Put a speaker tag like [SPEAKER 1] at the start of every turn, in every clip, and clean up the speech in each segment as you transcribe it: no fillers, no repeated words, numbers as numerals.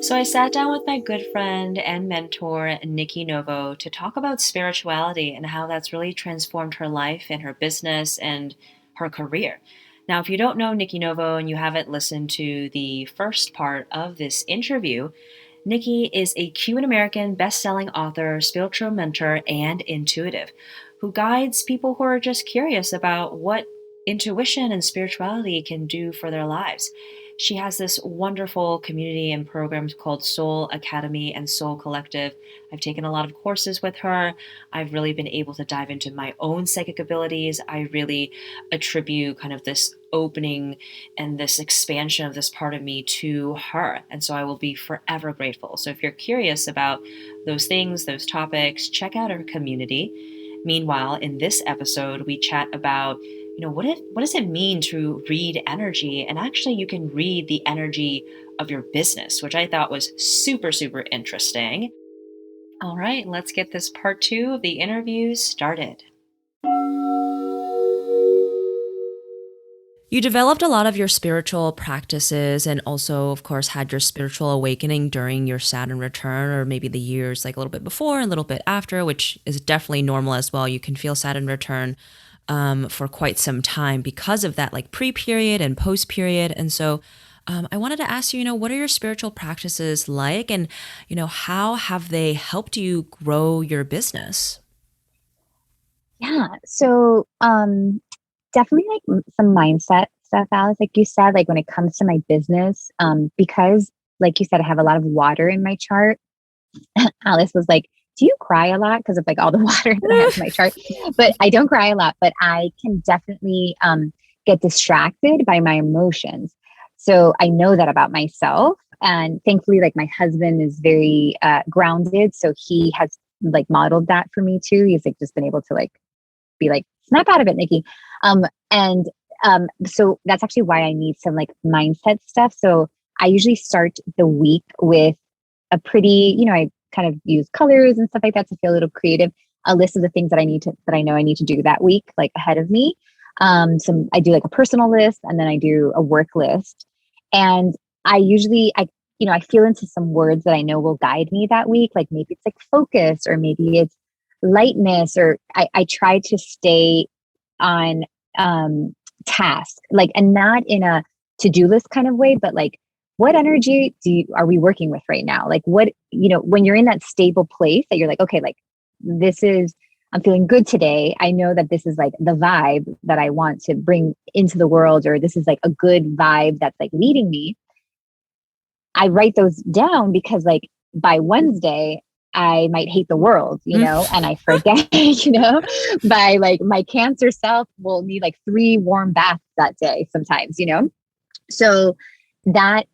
[SPEAKER 1] So I sat down with my good friend and mentor, Nikki Novo, to talk about spirituality and how that's really transformed her life and her business and her career. Now, if you don't know Nikki Novo and you haven't listened to the first part of this interview, Nikki is a Cuban-American best-selling author, spiritual mentor, and intuitive who guides people who are just curious about what intuition and spirituality can do for their lives. She has this wonderful community and programs called Soul Academy and Soul Collective. I've taken a lot of courses with her. I've really been able to dive into my own psychic abilities. I really attribute kind of this opening and this expansion of this part of me to her. And so I will be forever grateful. So if you're curious about those things, those topics, check out her community. Meanwhile, in this episode, we chat about what does it mean to read energy? And actually, you can read the energy of your business, which I thought was super, super interesting. All right, let's get this part two of the interview started. You developed a lot of your spiritual practices and also, of course, had your spiritual awakening during your Saturn return, or maybe the years like a little bit before and a little bit after, which is definitely normal as well. You can feel Saturn return for quite some time because of that, like pre-period and post-period. And so I wanted to ask you, what are your spiritual practices like, and, how have they helped you grow your business?
[SPEAKER 2] Yeah. Definitely like some mindset stuff, Alice. Like you said, like when it comes to my business, because like you said, I have a lot of water in my chart. Alice was like, "Do you cry a lot?" Because of like all the water that I have in my chart. But I don't cry a lot, but I can definitely get distracted by my emotions. So I know that about myself. And thankfully, like my husband is very grounded. So he has like modeled that for me too. He's like just been able to like be like, snap out of it, Nikki. And so that's actually why I need some like mindset stuff. So I usually start the week with a pretty, I kind of use colors and stuff like that to feel a little creative. A list of the things that I know I need to do that week, like ahead of me. I do like a personal list, and then I do a work list. And I feel into some words that I know will guide me that week. Like maybe it's like focus, or maybe it's lightness, or I try to stay on task, like, and not in a to-do list kind of way, but like what energy are we working with right now? Like what, when you're in that stable place that you're like, okay, like I'm feeling good today. I know that this is like the vibe that I want to bring into the world, or this is like a good vibe that's like leading me. I write those down because like by Wednesday, I might hate the world, and I forget, by like my Cancer self will need like 3 warm baths that day sometimes. So that,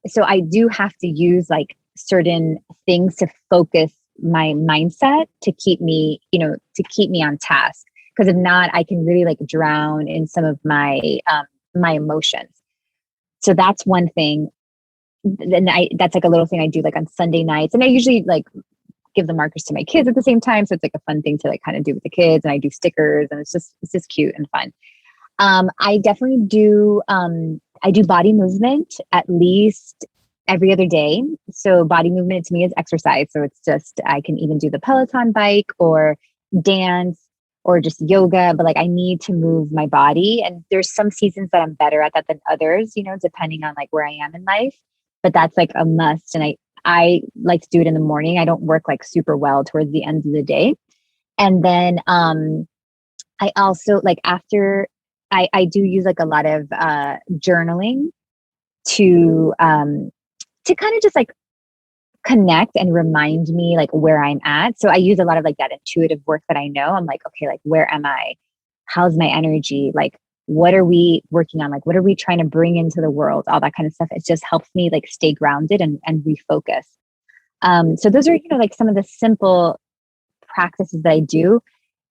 [SPEAKER 2] so I do have to use like certain things to focus my mindset to keep me, on task. Because if not, I can really like drown in some of my emotions. So that's one thing. That's like a little thing I do like on Sunday nights. And I usually like give the markers to my kids at the same time. So it's like a fun thing to like kind of do with the kids, and I do stickers, and it's just cute and fun. I definitely do, I do body movement at least every other day. So body movement to me is exercise. So it's just, I can even do the Peloton bike or dance or just yoga, but like I need to move my body. And there's some seasons that I'm better at that than others, depending on like where I am in life. But that's like a must. And I like to do it in the morning. I don't work like super well towards the end of the day. And then I also like after I do use like a lot of journaling to kind of just like connect and remind me like where I'm at. So I use a lot of like that intuitive work that I know. I'm like, okay, like where am I? How's my energy? Like what are we working on? Like what are we trying to bring into the world? All that kind of stuff. It just helps me like stay grounded and refocus. So those are, like some of the simple practices that I do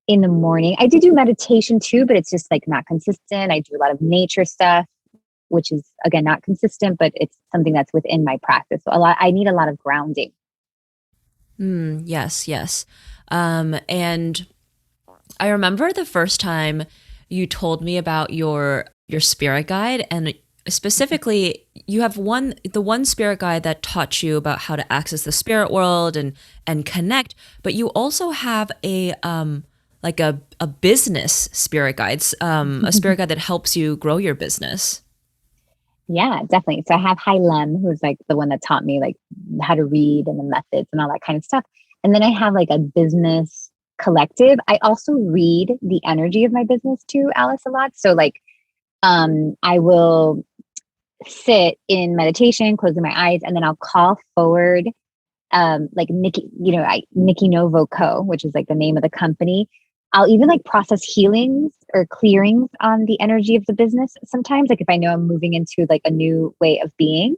[SPEAKER 2] in the morning. I do meditation too, but it's just like not consistent. I do a lot of nature stuff, which is again not consistent, but it's something that's within my practice. So I need a lot of grounding.
[SPEAKER 1] Yes, yes. And I remember the first time you told me about your spirit guide, and specifically, you have the one spirit guide that taught you about how to access the spirit world and connect, but you also have like a business spirit guides, a spirit guide that helps you grow your business.
[SPEAKER 2] Yeah, definitely. So I have Hai Lem, who's like the one that taught me like how to read and the methods and all that kind of stuff. And then I have like a business collective. I also read the energy of my business too, Alice, a lot. So like I will sit in meditation, closing my eyes, and then I'll call forward like Nikki, Nikki Novo Co., which is like the name of the company. I'll even like process healings or clearings on the energy of the business sometimes, like if I know I'm moving into like a new way of being.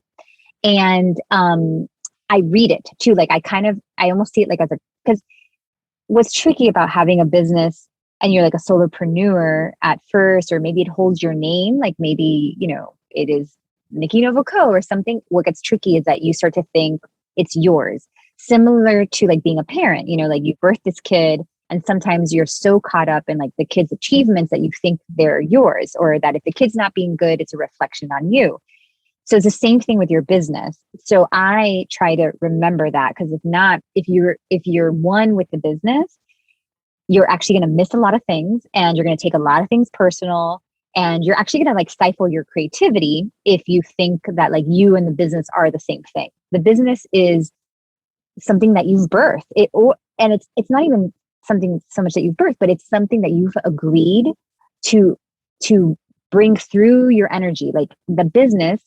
[SPEAKER 2] And I read it too. Like I almost see it like as a, because what's tricky about having a business and you're like a solopreneur at first, or maybe it holds your name, like maybe, it is Nikki Novo Co. or something. What gets tricky is that you start to think it's yours. Similar to like being a parent, like you birth this kid and sometimes you're so caught up in like the kid's achievements that you think they're yours, or that if the kid's not being good, it's a reflection on you. So it's the same thing with your business. So I try to remember that, because if not, if you're one with the business, you're actually going to miss a lot of things and you're going to take a lot of things personal, and you're actually going to like stifle your creativity if you think that like you and the business are the same thing. The business is something that you've birthed and it's not even something so much that you've birthed, but it's something that you've agreed to to bring through your energy. Like the business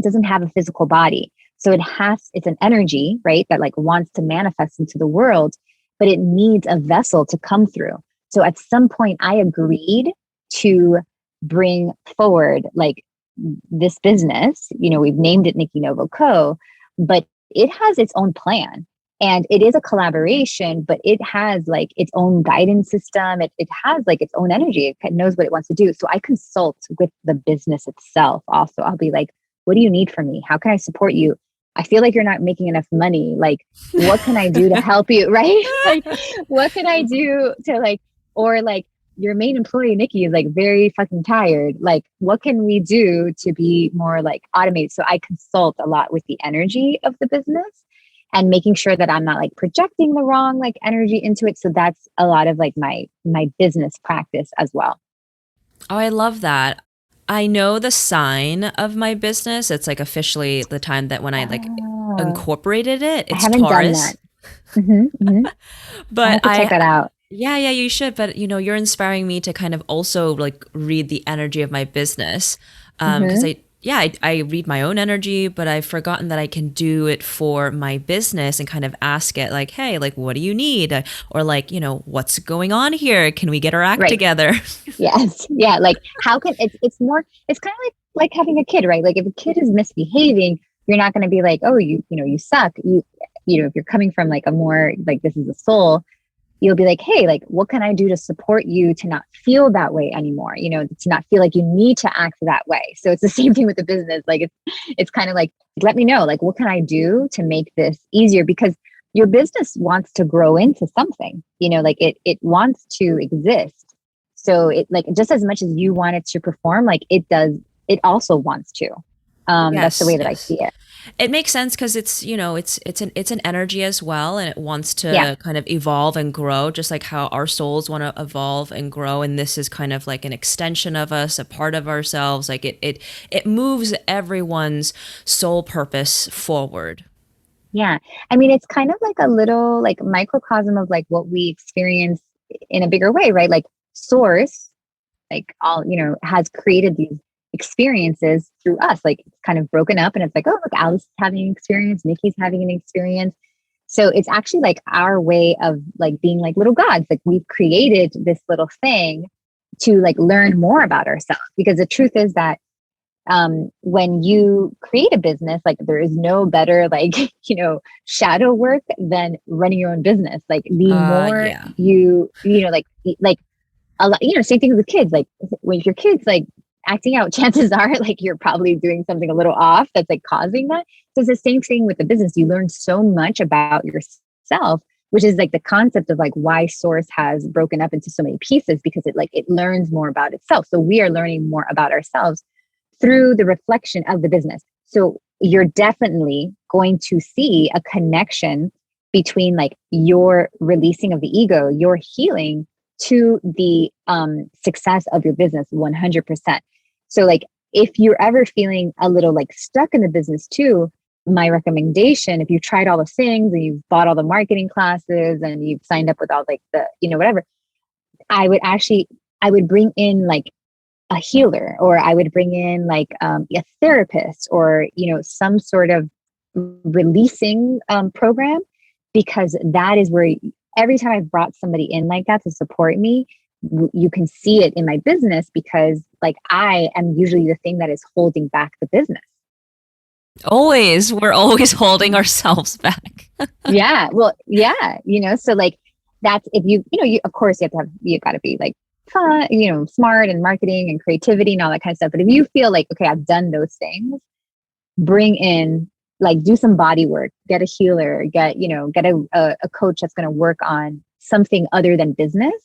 [SPEAKER 2] doesn't have a physical body, so it's an energy, right, that like wants to manifest into the world, but it needs a vessel to come through. So at some point I agreed to bring forward like this business. We've named it Nikki Novo Co., but it has its own plan. And it is a collaboration, but it has like its own guidance system. It has like its own energy. It knows what it wants to do. So I consult with the business itself. Also, I'll be like, what do you need from me? How can I support you? I feel like you're not making enough money. Like, what can I do to help you? Right? Like, what can I do to like, or like, your main employee, Nikki, is like very fucking tired. Like, what can we do to be more like automated? So I consult a lot with the energy of the business and making sure that I'm not like projecting the wrong like energy into it. So that's a lot of like my business practice as well.
[SPEAKER 1] Oh, I love that. I know the sign of my business. It's like officially the time that when I like
[SPEAKER 2] Oh,
[SPEAKER 1] incorporated it.
[SPEAKER 2] I
[SPEAKER 1] It's
[SPEAKER 2] haven't done that.
[SPEAKER 1] Taurus.
[SPEAKER 2] Hmm. I
[SPEAKER 1] But
[SPEAKER 2] have to check that out.
[SPEAKER 1] yeah, you should. But you're inspiring me to kind of also like read the energy of my business. Because
[SPEAKER 2] Hmm.
[SPEAKER 1] I read my own energy, but I've forgotten that I can do it for my business and kind of ask it like, hey, like, what do you need? Or like, what's going on here? Can we get our act
[SPEAKER 2] Right.
[SPEAKER 1] together?
[SPEAKER 2] Yes. Yeah. Like how can it's more, it's kind of like having a kid, right? Like if a kid is misbehaving, you're not going to be like, oh, you suck. If you're coming from like a more like, this is a soul, you'll be like, hey, like, what can I do to support you to not feel that way anymore? To not feel like you need to act that way. So it's the same thing with the business. Like it's kind of like, let me know, like, what can I do to make this easier? Because your business wants to grow into something, like it wants to exist. So it like just as much as you want it to perform, like it also wants to. That's the
[SPEAKER 1] Yes,
[SPEAKER 2] way that I
[SPEAKER 1] yes.
[SPEAKER 2] see it.
[SPEAKER 1] It makes sense because it's an energy as well, and it wants
[SPEAKER 2] Yeah.
[SPEAKER 1] to kind of evolve and grow, just like how our souls want to evolve and grow. And this is kind of like an extension of us, a part of ourselves. Like it moves everyone's soul purpose forward.
[SPEAKER 2] Yeah. I mean, it's kind of like a little like microcosm of like what we experience in a bigger way, right? Like source, like all, has created these experiences through us. Like it's kind of broken up and it's like, oh, look, Alice is having an experience, Nikki's having an experience. So it's actually like our way of like being like little gods. Like we've created this little thing to like learn more about ourselves, because the truth is that when you create a business, like there is no better like shadow work than running your own business. Like the more
[SPEAKER 1] Yeah.
[SPEAKER 2] like a lot, same thing with kids. Like when your kids like acting out, chances are like you're probably doing something a little off that's like causing that. So it's the same thing with the business. You learn so much about yourself, which is like the concept of like why source has broken up into so many pieces, because it learns more about itself. So we are learning more about ourselves through the reflection of the business. So you're definitely going to see a connection between like your releasing of the ego, your healing, to the success of your business 100%. So like if you're ever feeling a little like stuck in the business too, my recommendation, if you've tried all the things and you've bought all the marketing classes and you've signed up with all like the, whatever, I would bring in like a healer, or I would bring in like a therapist, or, some sort of releasing program, because that is where every time I've brought somebody in like that to support me, you can see it in my business, because like I am usually the thing that is holding back the business.
[SPEAKER 1] Always. We're always holding ourselves back.
[SPEAKER 2] Yeah. Well, yeah. So like that's, if you of course you got to be like fun, smart and marketing and creativity and all that kind of stuff. But if you feel like, okay, I've done those things, bring in, like, do some body work, get a healer, get a coach that's going to work on something other than business,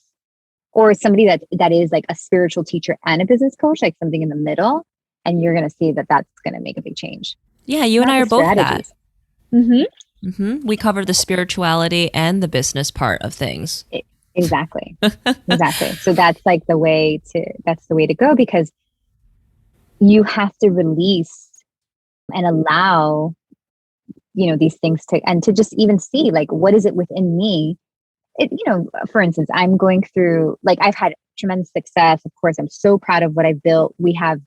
[SPEAKER 2] or somebody that is like a spiritual teacher and a business coach, like something in the middle. And you're going to see that that's going to make a big change.
[SPEAKER 1] Yeah, you and I are both that. We cover the spirituality and the business part of things.
[SPEAKER 2] Exactly. Exactly. So that's like the way to go, because you have to release and allow, these things to just even see, like, what is it within me? For instance, I'm going through, like, I've had tremendous success. Of course, I'm so proud of what I've built. We have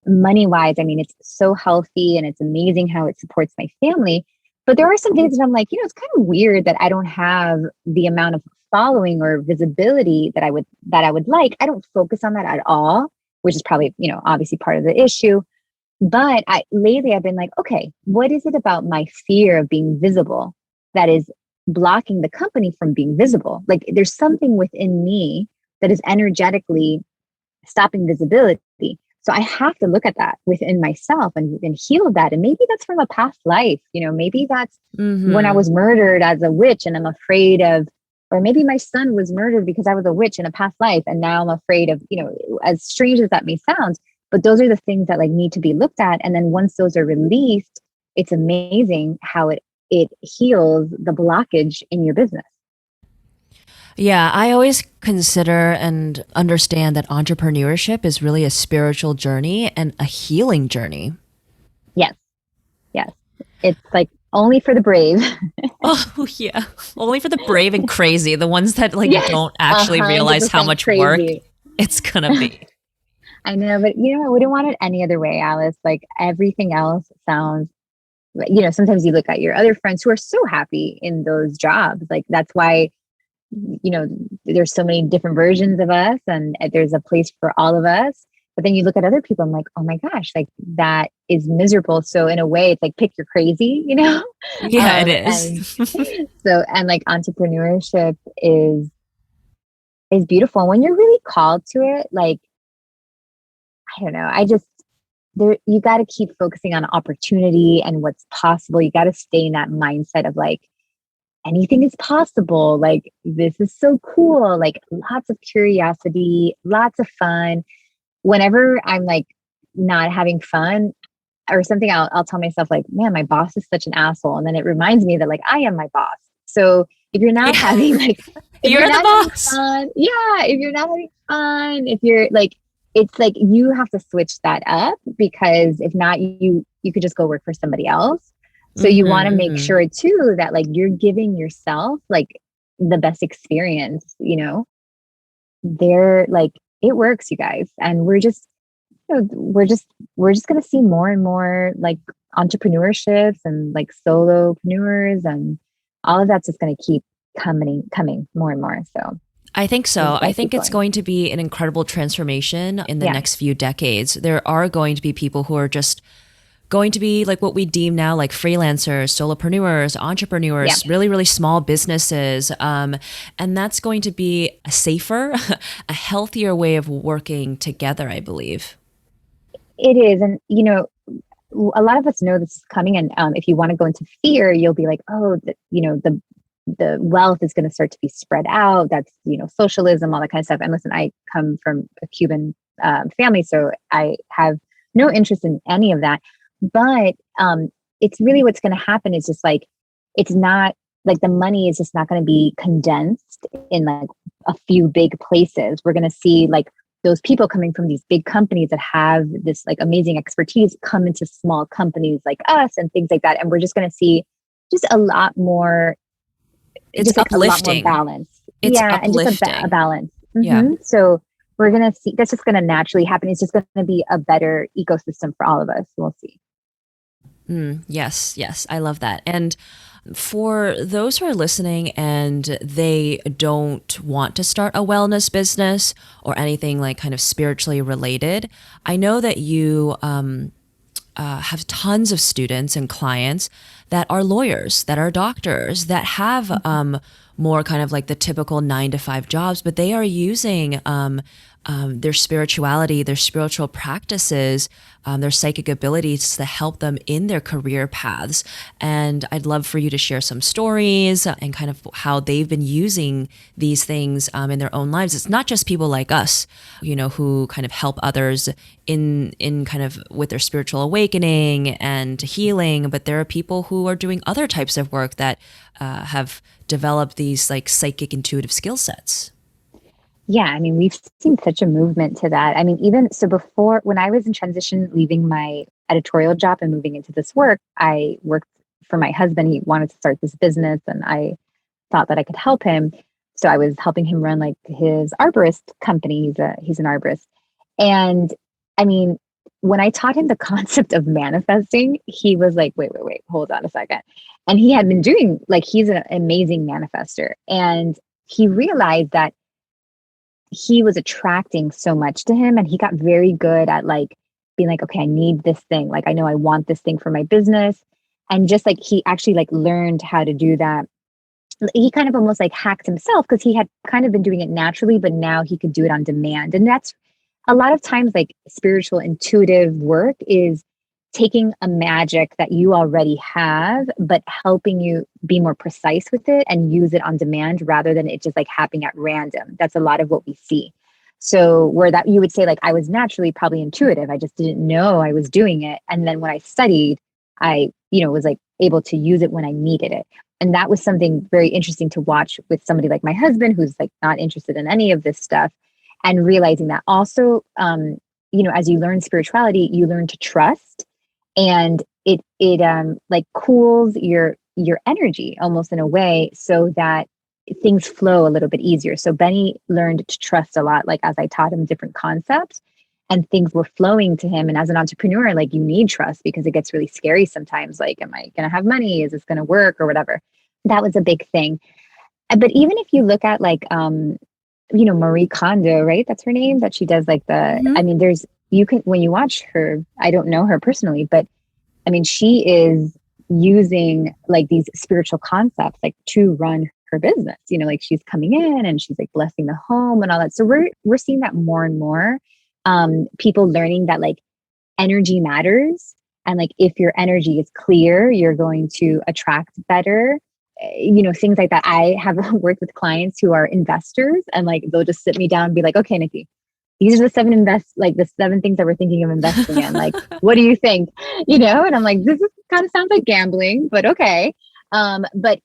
[SPEAKER 2] money wise, I mean, it's so healthy and it's amazing how it supports my family. But there are some days that I'm like, it's kind of weird that I don't have the amount of following or visibility that I would like. I don't focus on that at all, which is probably, obviously part of the issue. But lately I've been like, okay, what is it about my fear of being visible that is blocking the company from being visible? Like, there's something within me that is energetically stopping visibility. So I have to look at that within myself and heal that. And maybe that's from a past life, maybe that's when I was murdered as a witch and I'm afraid of, or maybe my son was murdered because I was a witch in a past life. And now I'm afraid of, as strange as that may sound, but those are the things that like need to be looked at. And then once those are released, it's amazing how it heals the blockage in your business.
[SPEAKER 1] Yeah, I always consider and understand that entrepreneurship is really a spiritual journey and a healing journey.
[SPEAKER 2] Yes. Yes. It's like only for the brave.
[SPEAKER 1] Oh, yeah. Only for the brave and crazy, the ones that like
[SPEAKER 2] Yes,
[SPEAKER 1] don't actually realize how
[SPEAKER 2] 100%
[SPEAKER 1] much work
[SPEAKER 2] crazy.
[SPEAKER 1] it's going to be.
[SPEAKER 2] I know, but I wouldn't want it any other way, Alice. Like, everything else sounds, sometimes you look at your other friends who are so happy in those jobs. Like, that's why, there's so many different versions of us, and there's a place for all of us. But then you look at other people, I'm like, oh my gosh, like, that is miserable. So in a way, it's like, pick your crazy,
[SPEAKER 1] Yeah, it is.
[SPEAKER 2] And like, entrepreneurship is beautiful. And when you're really called to it, like, I don't know, you got to keep focusing on opportunity and what's possible. You got to stay in that mindset of like, anything is possible. Like, this is so cool. Like, lots of curiosity, lots of fun. Whenever I'm like not having fun or something, I'll tell myself like, man, my boss is such an asshole. And then it reminds me that like, I am my boss. So if you're not having like, if
[SPEAKER 1] you're the boss.
[SPEAKER 2] Fun, yeah. If you're not having fun, if you're like, it's like, you have to switch that up, because if not, you could just go work for somebody else. So you want to make sure too that like you're giving yourself like the best experience, They're like, it works, you guys. And we're just going to see more and more like entrepreneurships and like solopreneurs, and all of that's just going to keep coming more and more. So
[SPEAKER 1] I think so. I think it's going to be an incredible transformation in the next few decades. There are going to be people who are just going to be like what we deem now like freelancers, solopreneurs, entrepreneurs, really, really small businesses. And that's going to be a safer, a healthier way of working together, I believe.
[SPEAKER 2] It is. And, a lot of us know this is coming. And if you want to go into fear, you'll be like, oh, the wealth is going to start to be spread out. That's, socialism, all that kind of stuff. And listen, I come from a Cuban family, so I have no interest in any of that. But it's really what's going to happen is just like, it's not like the money is just not going to be condensed in like a few big places. We're going to see like those people coming from these big companies that have this like amazing expertise come into small companies like us and things like that. And we're just going to see just a lot more,
[SPEAKER 1] It's
[SPEAKER 2] just like a lot more
[SPEAKER 1] uplifting.
[SPEAKER 2] balance.
[SPEAKER 1] It's
[SPEAKER 2] Yeah. And just a
[SPEAKER 1] uplifting.
[SPEAKER 2] balance.
[SPEAKER 1] Yeah.
[SPEAKER 2] So we're going to see that's just going to naturally happen. It's just going to be a better ecosystem for all of us. We'll see.
[SPEAKER 1] Yes, yes, I love that. And for those who are listening and they don't want to start a wellness business or anything like kind of spiritually related, I know that you have tons of students and clients that are lawyers, that are doctors, that have more kind of like the typical 9 to 5 jobs, but they are using their spirituality, their spiritual practices, their psychic abilities to help them in their career paths. And I'd love for you to share some stories and kind of how they've been using these things in their own lives. It's not just people like us, who kind of help others in kind of with their spiritual awakening and healing, but there are people who are doing other types of work that have developed these like psychic intuitive skill sets.
[SPEAKER 2] Yeah, I mean, we've seen such a movement to that. I mean, even so, before when I was in transition, leaving my editorial job and moving into this work, I worked for my husband. He wanted to start this business, and I thought that I could help him. So I was helping him run like his arborist company. He's an arborist, and I mean, when I taught him the concept of manifesting, he was like, "Wait, hold on a second." And he had been doing like he's an amazing manifester, and he realized that he was attracting so much to him, and he got very good at like being like, okay, I need this thing, like I know I want this thing for my business. And just like he actually like learned how to do that. He kind of almost like hacked himself because he had kind of been doing it naturally, but now he could do it on demand. And that's a lot of times like spiritual intuitive work is taking a magic that you already have, but helping you be more precise with it and use it on demand rather than it just like happening at random. That's a lot of what we see. So where that you would say like I was naturally probably intuitive, I just didn't know I was doing it. And then when I studied, I, was like able to use it when I needed it. And that was something very interesting to watch with somebody like my husband, who's like not interested in any of this stuff, and realizing that also, as you learn spirituality, you learn to trust, and it like cools your energy almost in a way so that things flow a little bit easier. So Benny learned to trust a lot, like as I taught him different concepts and things were flowing to him. And as an entrepreneur, like you need trust because it gets really scary sometimes. Like, am I going to have money? Is this going to work or whatever? That was a big thing. But even if you look at like, Marie Kondo, right? That's her name, that she does like I
[SPEAKER 1] Mm-hmm.
[SPEAKER 2] mean, you can, when you watch her, I don't know her personally, but I mean, she is using like these spiritual concepts like to run her business. Like she's coming in and she's like blessing the home and all that. So we're seeing that more and more. People learning that like energy matters, and like if your energy is clear, you're going to attract better. Things like that. I have worked with clients who are investors, and like they'll just sit me down and be like, "Okay, Nikki, these are the 7 things that we're thinking of investing in. Like, what do you think?" And I'm like, this is kind of sounds like gambling, but okay. But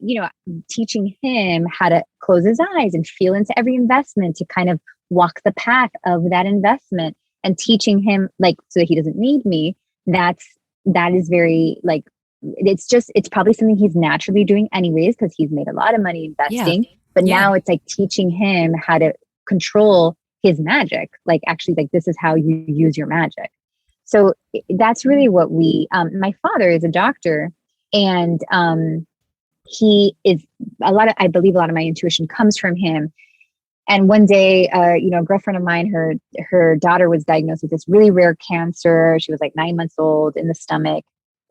[SPEAKER 2] teaching him how to close his eyes and feel into every investment to kind of walk the path of that investment, and teaching him like so that he doesn't need me. That is very like it's probably something he's naturally doing anyways because he's made a lot of money
[SPEAKER 1] Yeah.
[SPEAKER 2] investing. But
[SPEAKER 1] Yeah.
[SPEAKER 2] now it's like teaching him how to control his magic, like actually like this is how you use your magic. So that's really what my father is a doctor, and he is I believe a lot of my intuition comes from him. And one day, a girlfriend of mine, her daughter was diagnosed with this really rare cancer. She was like 9 months old in the stomach.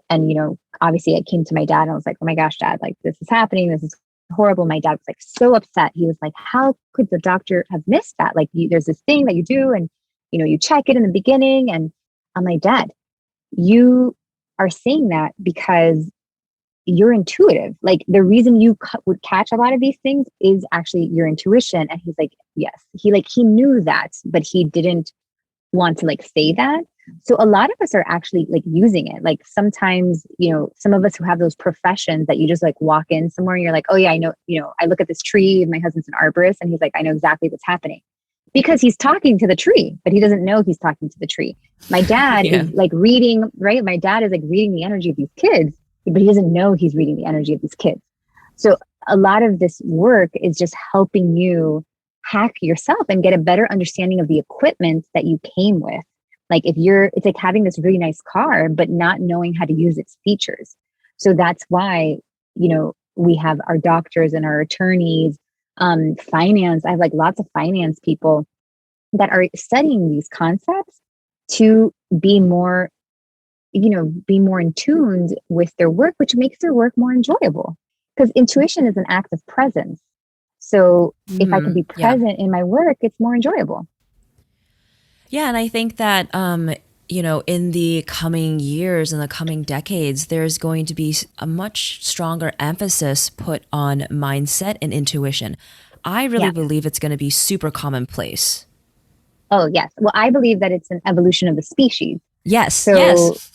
[SPEAKER 2] And, obviously it came to my dad and I was like, oh my gosh, dad, like this is happening. This is horrible. My dad was like so upset. He was like, how could the doctor have missed that? Like there's this thing that you do and, you check it in the beginning. And I'm like, dad, you are saying that because you're intuitive. Like the reason you would catch a lot of these things is actually your intuition. And he's like, yes, he knew that, but he didn't want to like say that. So a lot of us are actually like using it. Like sometimes, some of us who have those professions that you just like walk in somewhere and you're like, oh yeah, I know, I look at this tree, my husband's an arborist, and he's like, I know exactly what's happening because he's talking to the tree, but he doesn't know he's talking to the tree. My dad
[SPEAKER 1] Yeah.
[SPEAKER 2] is like reading, right? My dad is like reading the energy of these kids, but he doesn't know he's reading the energy of these kids. So a lot of this work is just helping you hack yourself and get a better understanding of the equipment that you came with. Like it's like having this really nice car, but not knowing how to use its features. So that's why, we have our doctors and our attorneys, finance. I have like lots of finance people that are studying these concepts to be more, be more in tune with their work, which makes their work more enjoyable. Because intuition is an act of presence. So if I can be
[SPEAKER 1] Yeah.
[SPEAKER 2] present in my work, it's more enjoyable.
[SPEAKER 1] Yeah, and I think that in the coming years and the coming decades, there's going to be a much stronger emphasis put on mindset and intuition. I really
[SPEAKER 2] Yeah.
[SPEAKER 1] believe it's going to be super commonplace.
[SPEAKER 2] Oh, yes. Well, I believe that it's an evolution of the species.
[SPEAKER 1] Yes,
[SPEAKER 2] So,
[SPEAKER 1] yes.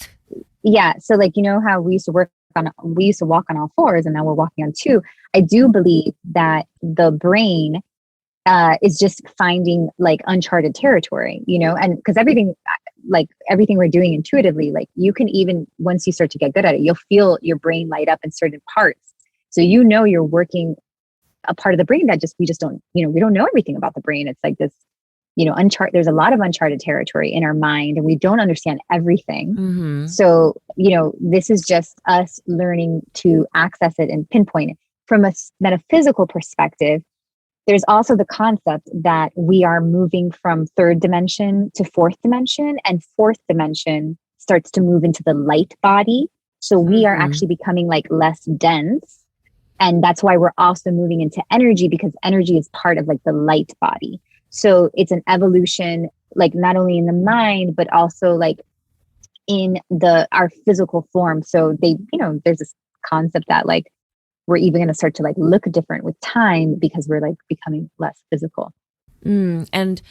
[SPEAKER 2] yeah. So, like, how we used to walk on all fours and now we're walking on two. I do believe that the brain is just finding like uncharted territory, and because everything we're doing intuitively, like you can even, once you start to get good at it, you'll feel your brain light up in certain parts. So, you're working a part of the brain that we just don't, we don't know everything about the brain. It's like this, there's a lot of uncharted territory in our mind and we don't understand everything.
[SPEAKER 1] Mm-hmm.
[SPEAKER 2] So, this is just us learning to access it and pinpoint it. From a metaphysical perspective, there's also the concept that we are moving from third dimension to fourth dimension, and fourth dimension starts to move into the light body. So we are
[SPEAKER 1] Mm-hmm.
[SPEAKER 2] actually becoming like less dense. And that's why we're also moving into energy, because energy is part of like the light body. So it's an evolution, like not only in the mind, but also like in our physical form. So there's this concept that like we're even going to start to like look different with time because we're like becoming less physical.
[SPEAKER 1] And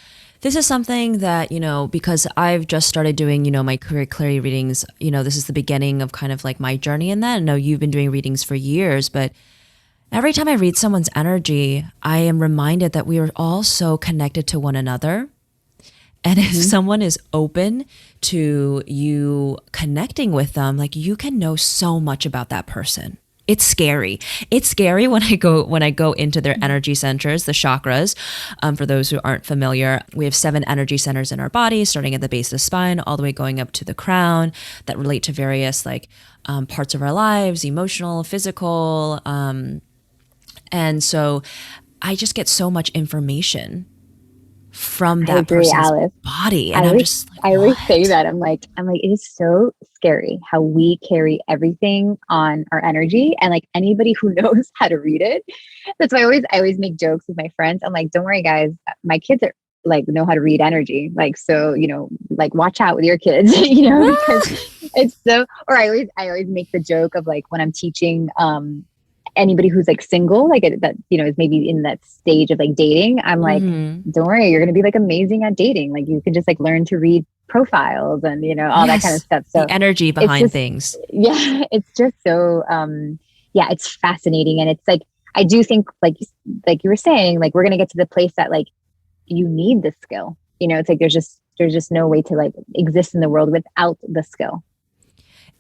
[SPEAKER 1] this is something that, because I've just started doing, my career clarity readings, this is the beginning of kind of like my journey in that. I know you've been doing readings for years, but every time I read someone's energy, I am reminded that we are all so connected to one another. And if
[SPEAKER 2] Mm-hmm.
[SPEAKER 1] someone is open to you connecting with them, like you can know so much about that person. It's scary. It's scary when I go into their energy centers, the chakras. For those who aren't familiar, we have 7 energy centers in our body, starting at the base of the spine, all the way going up to the crown, that relate to various parts of our lives, emotional, physical, and so I just get so much information from
[SPEAKER 2] I
[SPEAKER 1] that
[SPEAKER 2] agree,
[SPEAKER 1] person's
[SPEAKER 2] Alice.
[SPEAKER 1] body.
[SPEAKER 2] I
[SPEAKER 1] And I'm
[SPEAKER 2] always
[SPEAKER 1] just like,
[SPEAKER 2] I always say
[SPEAKER 1] what?
[SPEAKER 2] that. I'm like, it is so scary how we carry everything on our energy. And like anybody who knows how to read it. That's why I always make jokes with my friends. I'm like, don't worry, guys, my kids are like know how to read energy. Like, so, like watch out with your kids, because it's so, or I always make the joke of like when I'm teaching anybody who's like single, like that, is maybe in that stage of like dating. I'm like,
[SPEAKER 1] Mm-hmm.
[SPEAKER 2] don't worry, you're going to be like amazing at dating. Like you can just like learn to read profiles and, all that kind of
[SPEAKER 1] Yes,
[SPEAKER 2] stuff.
[SPEAKER 1] the
[SPEAKER 2] So
[SPEAKER 1] energy
[SPEAKER 2] it's
[SPEAKER 1] behind
[SPEAKER 2] just,
[SPEAKER 1] things.
[SPEAKER 2] yeah, it's just so, yeah, it's fascinating. And it's like, I do think like you were saying, like, we're going to get to the place that like, you need this skill, it's like, there's just no way to like exist in the world without the skill.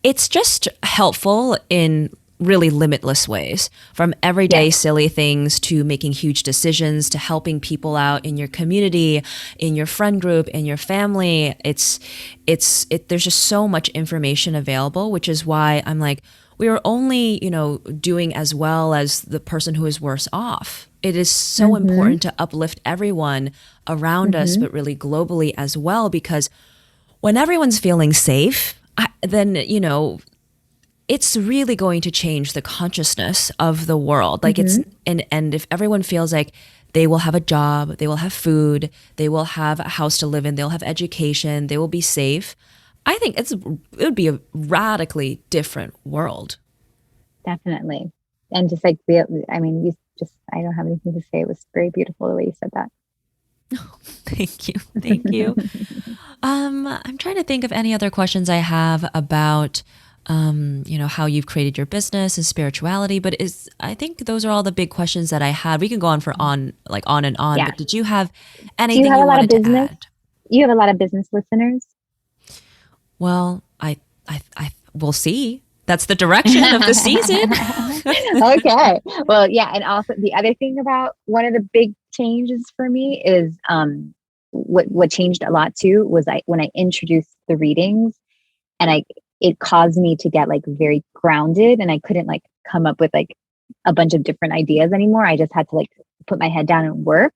[SPEAKER 1] It's just helpful in really limitless ways, from
[SPEAKER 2] Yes.
[SPEAKER 1] everyday silly things to making huge decisions to helping people out in your community, in your friend group, in your family. There's just so much information available, which is why I'm like, we are only, doing as well as the person who is worse off. It is so
[SPEAKER 2] Mm-hmm.
[SPEAKER 1] important to uplift everyone around us,
[SPEAKER 2] Mm-hmm.
[SPEAKER 1] but really globally as well, because when everyone's feeling safe, then, it's really going to change the consciousness of the world. Like it's,
[SPEAKER 2] Mm-hmm.
[SPEAKER 1] and if everyone feels like they will have a job, they will have food, they will have a house to live in, they'll have education, they will be safe. I think it would be a radically different world.
[SPEAKER 2] Definitely. And just like, I mean, I don't have anything to say. It was very beautiful the way you said that.
[SPEAKER 1] Thank you. Thank you. I'm trying to think of any other questions I have about, how you've created your business and spirituality, but I think those are all the big questions that I had. We can go on for on and on,
[SPEAKER 2] Yeah.
[SPEAKER 1] but did you have
[SPEAKER 2] Do you
[SPEAKER 1] anything
[SPEAKER 2] have
[SPEAKER 1] you
[SPEAKER 2] a lot of
[SPEAKER 1] wanted to
[SPEAKER 2] business?
[SPEAKER 1] add?
[SPEAKER 2] You have a lot of business listeners?
[SPEAKER 1] Well, I we'll see. That's the direction of the season.
[SPEAKER 2] Okay. Well, yeah. And also the other thing about one of the big changes for me is what changed a lot too was when I introduced the readings and it caused me to get like very grounded and I couldn't like come up with like a bunch of different ideas anymore. I just had to like put my head down and work.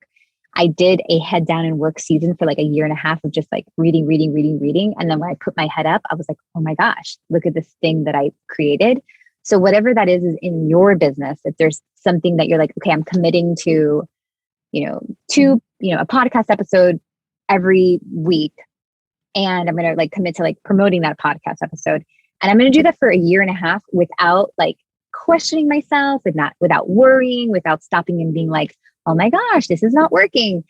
[SPEAKER 2] I did a head down and work season for like a year and a half of just like reading, reading, reading, reading. And then when I put my head up, I was like, oh my gosh, look at this thing that I created. So whatever that is in your business, if there's something that you're like, okay, I'm committing to, a podcast episode every week. And I'm going to like commit to like promoting that podcast episode. And I'm going to do that for a year and a half without like questioning myself, without worrying, without stopping and being like, oh my gosh, this is not working.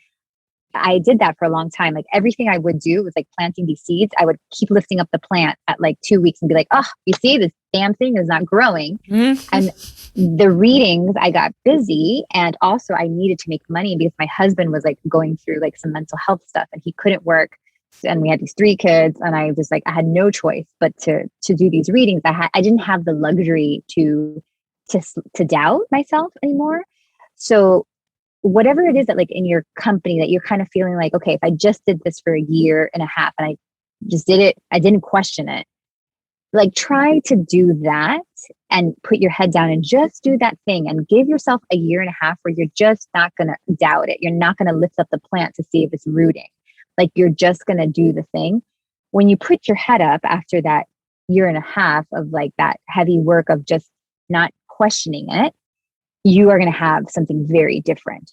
[SPEAKER 2] I did that for a long time. Like everything I would do was like planting these seeds. I would keep lifting up the plant at like 2 weeks and be like, oh, you see, this damn thing is not growing. And the readings, I got busy and also I needed to make money because my husband was like going through like some mental health stuff and he couldn't work. And we had these 3 kids and I was like, I had no choice but to do these readings. I didn't have the luxury to doubt myself anymore. So whatever it is that like in your company that you're kind of feeling like, okay, if I just did this for a year and a half and I just did it, I didn't question it. Like try to do that and put your head down and just do that thing and give yourself a year and a half where you're just not going to doubt it. You're not going to lift up the plant to see if it's rooting. Like you're just going to do the thing. When you put your head up after that year and a half of like that heavy work of just not questioning it, you are going to have something very different.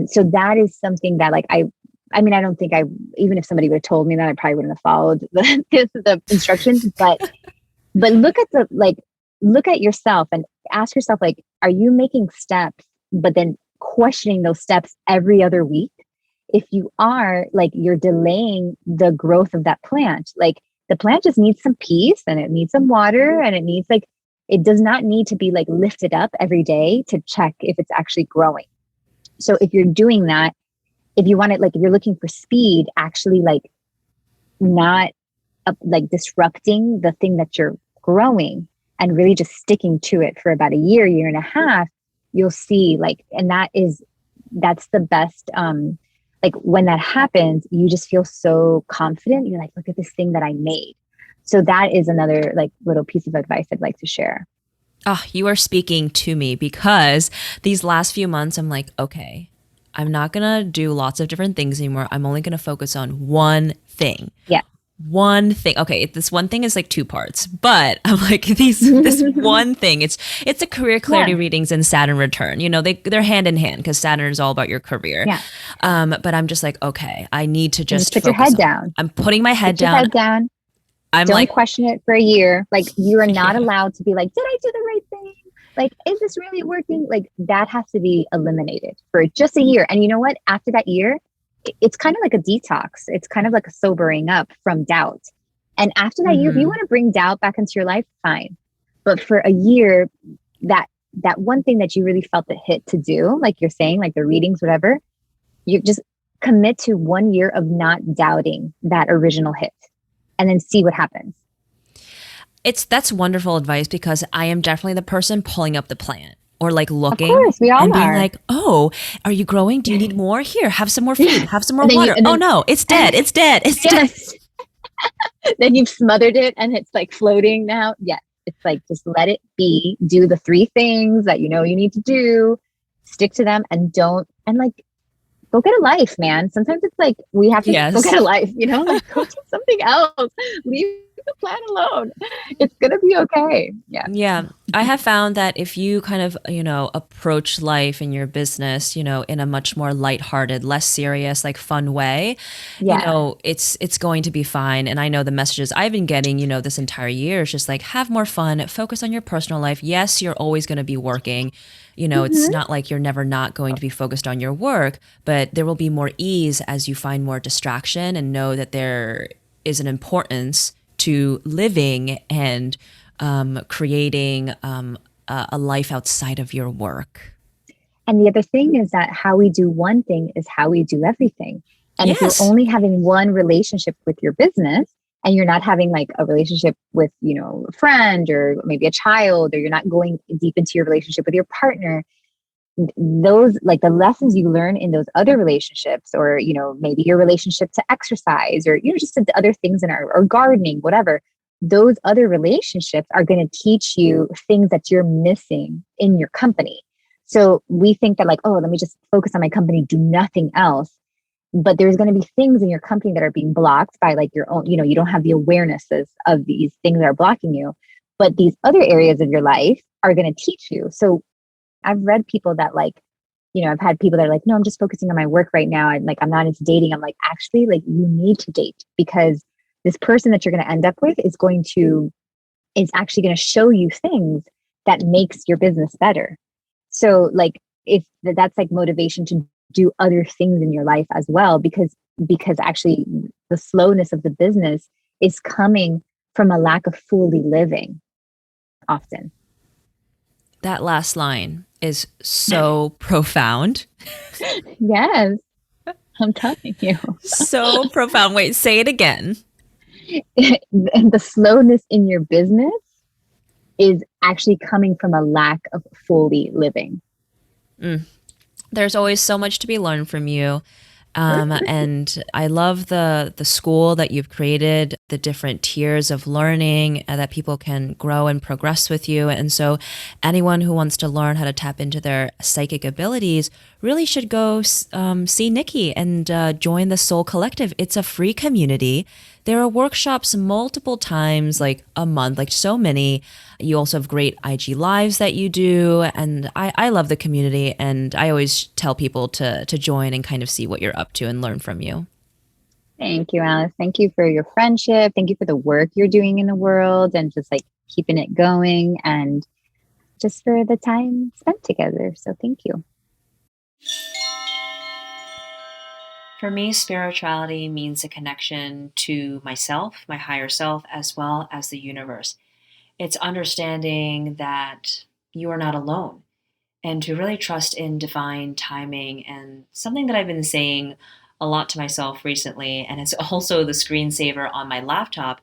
[SPEAKER 2] So that is something that like, I mean, I don't think even if somebody would have told me that, I probably wouldn't have followed the instructions, but look at yourself and ask yourself, like, are you making steps, but then questioning those steps every other week? If you are, like, you're delaying the growth of that plant. Like the plant just needs some peace and it needs some water and it needs like, it does not need to be like lifted up every day to check if it's actually growing. So if you're doing that, if you want it, like if you're looking for speed, actually like not like disrupting the thing that you're growing and really just sticking to it for about a year, year and a half, you'll see like, and that's the best. Like when that happens, you just feel so confident. You're like, look at this thing that I made. So that is another like little piece of advice I'd like to share.
[SPEAKER 1] Oh, you are speaking to me because these last few months, I'm like, okay, I'm not going to do lots of different things anymore. I'm only going to focus on one thing.
[SPEAKER 2] Yeah.
[SPEAKER 1] One thing. Okay, this one thing is like 2 parts, but I'm like this one thing. It's the career clarity readings and Saturn Return. They're hand in hand because Saturn is all about your career.
[SPEAKER 2] Yeah.
[SPEAKER 1] But I'm just like, okay, I need to just
[SPEAKER 2] put your head down.
[SPEAKER 1] I'm putting my head
[SPEAKER 2] put your
[SPEAKER 1] down.
[SPEAKER 2] Head down. Don't question it for a year. Like you are not allowed to be like, did I do the right thing? Like, is this really working? Like that has to be eliminated for just a year. And you know what? After that year, it's kind of like a detox. It's kind of like a sobering up from doubt. And after that year, if you want to bring doubt back into your life, fine. But for a year, that one thing that you really felt the hit to do, like you're saying, like the readings, whatever, you just commit to 1 year of not doubting that original hit. And then see what happens.
[SPEAKER 1] That's wonderful advice because I am definitely the person pulling up the plant or like looking
[SPEAKER 2] of course, we all
[SPEAKER 1] and being
[SPEAKER 2] are.
[SPEAKER 1] like, oh, are you growing? Do you need more? Here, have some more food, have some more water. Oh no, it's dead. It's dead. It's dead.
[SPEAKER 2] Then you've smothered it and it's like floating now. Yes. It's like, just let it be, do the 3 things that you need to do, stick to them and like, go get a life, man. Sometimes it's like we have to go get a life, like go do something else. Leave the plan alone. It's gonna be okay. Yeah.
[SPEAKER 1] Yeah, I have found that if you kind of, approach life and your business, in a much more lighthearted, less serious, like fun way,
[SPEAKER 2] Yeah.
[SPEAKER 1] it's going to be fine. And I know the messages I've been getting, this entire year is just like have more fun, focus on your personal life. Yes, you're always going to be working. It's
[SPEAKER 2] Hmm.
[SPEAKER 1] not like you're never not going to be focused on your work, but there will be more ease as you find more distraction and know that there is an importance to living and creating a life outside of your work.
[SPEAKER 2] And the other thing is that how we do one thing is how we do everything. And if you're
[SPEAKER 1] Yes.
[SPEAKER 2] only having one relationship with your business and you're not having like a relationship with, a friend or maybe a child, or you're not going deep into your relationship with your partner, those like the lessons you learn in those other relationships, or maybe your relationship to exercise, or just the other things in our or gardening, whatever, those other relationships are going to teach you things that you're missing in your company. So we think that like, oh, let me just focus on my company, do nothing else, but there's going to be things in your company that are being blocked by like your own, you don't have the awarenesses of these things that are blocking you, but these other areas of your life are going to teach you. So I've read people that like, I've had people that are like, no, I'm just focusing on my work right now. And like, I'm not into dating. I'm like, actually, like, you need to date, because this person that you're going to end up with is actually going to show you things that makes your business better. So like, if that's like motivation to do other things in your life as well, because actually the slowness of the business is coming from a lack of fully living often.
[SPEAKER 1] That last line is so profound.
[SPEAKER 2] Yes, I'm telling you.
[SPEAKER 1] So profound. Wait, say it again.
[SPEAKER 2] The slowness in your business is actually coming from a lack of fully living.
[SPEAKER 1] Mm. There's always so much to be learned from you. And I love the school that you've created, the different tiers of learning that people can grow and progress with you. And so, anyone who wants to learn how to tap into their psychic abilities really should go see Nikki and join the Soul Collective. It's a free community. There are workshops multiple times, like a month, like so many. You also have great IG lives that you do. And I love the community. And I always tell people to join and kind of see what you're up to and learn from you.
[SPEAKER 2] Thank you, Alice. Thank you for your friendship. Thank you for the work you're doing in the world and just like keeping it going, and just for the time spent together. So thank you.
[SPEAKER 1] For me, spirituality means a connection to myself, my higher self, as well as the universe. It's understanding that you are not alone and to really trust in divine timing. And something that I've been saying a lot to myself recently, and it's also the screensaver on my laptop,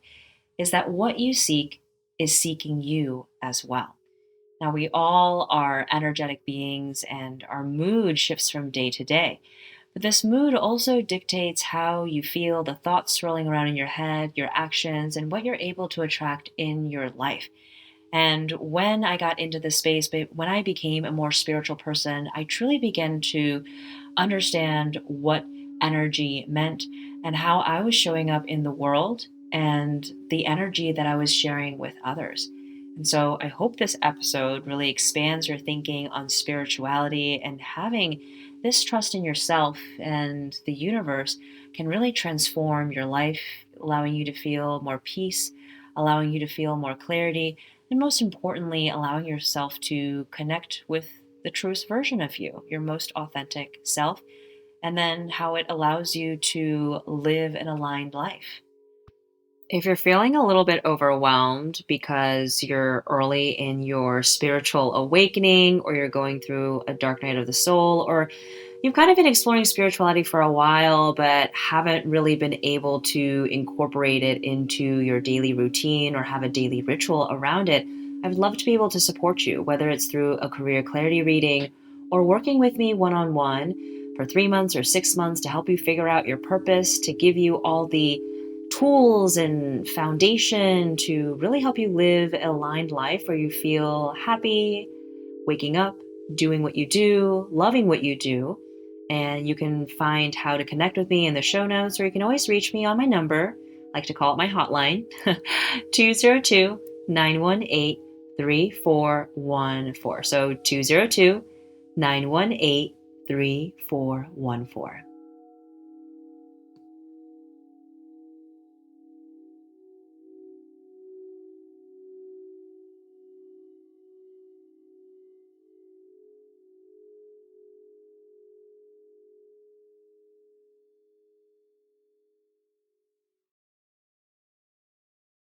[SPEAKER 1] is that what you seek is seeking you as well. Now, we all are energetic beings, and our mood shifts from day to day. But this mood also dictates how you feel, the thoughts swirling around in your head, your actions, and what you're able to attract in your life. And when I got into this space, but when I became a more spiritual person, I truly began to understand what energy meant and how I was showing up in the world and the energy that I was sharing with others. And so I hope this episode really expands your thinking on spirituality, and having this trust in yourself and the universe can really transform your life, allowing you to feel more peace, allowing you to feel more clarity, and most importantly, allowing yourself to connect with the truest version of you, your most authentic self, and then how it allows you to live an aligned life. If you're feeling a little bit overwhelmed because you're early in your spiritual awakening, or you're going through a dark night of the soul, or you've kind of been exploring spirituality for a while but haven't really been able to incorporate it into your daily routine or have a daily ritual around it, I would love to be able to support you, whether it's through a career clarity reading or working with me one on one for 3 months or 6 months to help you figure out your purpose, to give you all the tools and foundation to really help you live an aligned life where you feel happy, waking up, doing what you do, loving what you do. And you can find how to connect with me in the show notes, or you can always reach me on my number, I like to call it my hotline, 202 918 3414. So 202 918 3414.